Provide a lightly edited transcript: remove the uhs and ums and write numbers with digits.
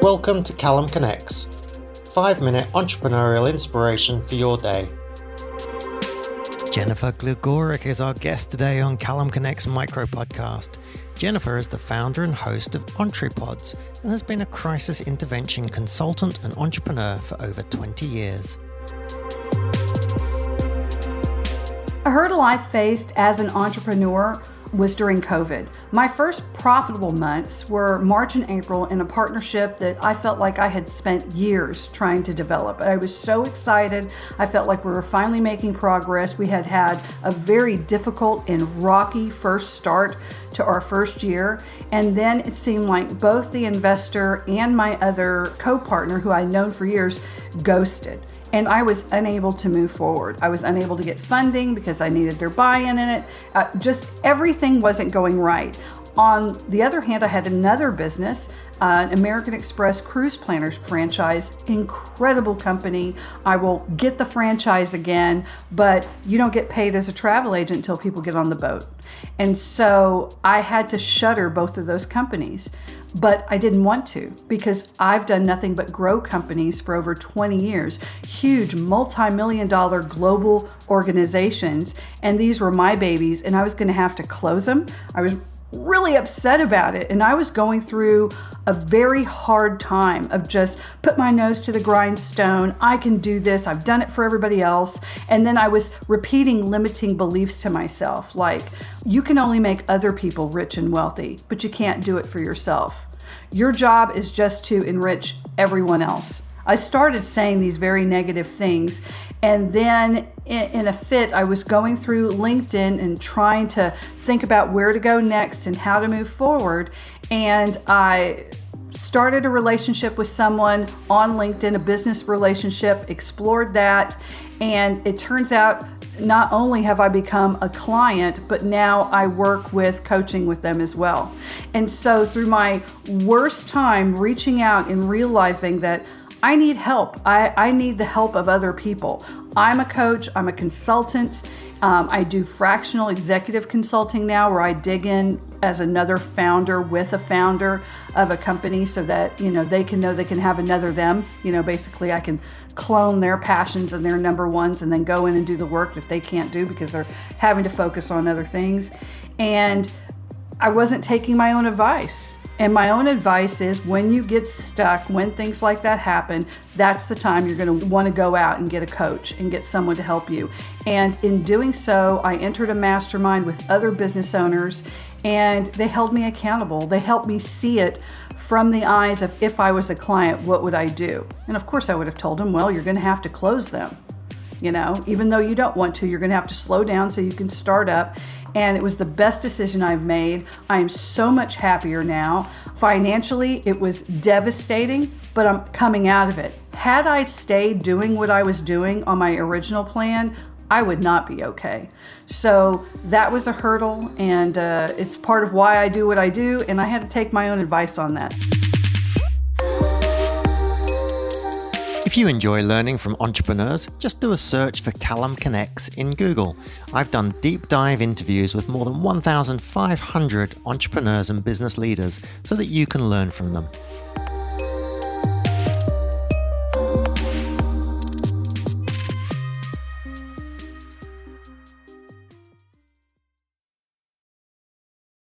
Welcome to CallumConnects, 5-minute entrepreneurial inspiration for your day. Jennifer Gligoric is our guest today on CallumConnects Micro-Podcast. Jennifer is the founder and host of EntrePods and has been a crisis intervention consultant and entrepreneur for over 20 years. A hurdle I faced as an entrepreneur was during COVID. My first profitable months were March and April in a partnership that I felt like I had spent years trying to develop. I was so excited. I felt like we were finally making progress. We had had a very difficult and rocky first start to our first year. And then it seemed like both the investor and my other co-partner, who I'd known for years, ghosted. And I was unable to move forward. I was unable to get funding because I needed their buy-in in it. Just everything wasn't going right. On the other hand, I had another business, an American Express Cruise Planners franchise, incredible company. I will get the franchise again, but you don't get paid as a travel agent until people get on the boat. And so I had to shutter both of those companies. But I didn't want to, because I've done nothing but grow companies for over 20 years, huge multi-million-dollar global organizations, and these were my babies, and I was going to have to close them. I was really upset about it, and I was going through a very hard time of just put my nose to the grindstone. I can do this. I've done it for everybody else. And then I was repeating limiting beliefs to myself, like, you can only make other people rich and wealthy, but you can't do it for yourself. Your job is just to enrich everyone else. I started saying these very negative things, and then in a fit, I was going through LinkedIn and trying to think about where to go next and how to move forward. And I started a relationship with someone on LinkedIn, a business relationship, explored that. And it turns out not only have I become a client, but now I work with coaching with them as well. And so through my worst time reaching out and realizing that I need help. I need the help of other people. I'm a coach, I'm a consultant. I do fractional executive consulting now, where I dig in as another founder with a founder of a company so that, they can know they can have another them. Basically I can clone their passions and their number ones and then go in and do the work that they can't do because they're having to focus on other things. And I wasn't taking my own advice. And my own advice is, when you get stuck, when things like that happen, that's the time you're going to want to go out and get a coach and get someone to help you. And in doing so, I entered a mastermind with other business owners, and they held me accountable. They helped me see it from the eyes of, if I was a client, what would I do? And of course I would have told them, well, you're going to have to close them. Even though you don't want to, you're going to have to slow down so you can start up. And it was the best decision I've made. I am so much happier now. Financially, it was devastating, but I'm coming out of it. Had I stayed doing what I was doing on my original plan, I would not be okay. So that was a hurdle, and it's part of why I do what I do, and I had to take my own advice on that. If you enjoy learning from entrepreneurs, just do a search for CallumConnects in Google. I've done deep dive interviews with more than 1,500 entrepreneurs and business leaders so that you can learn from them.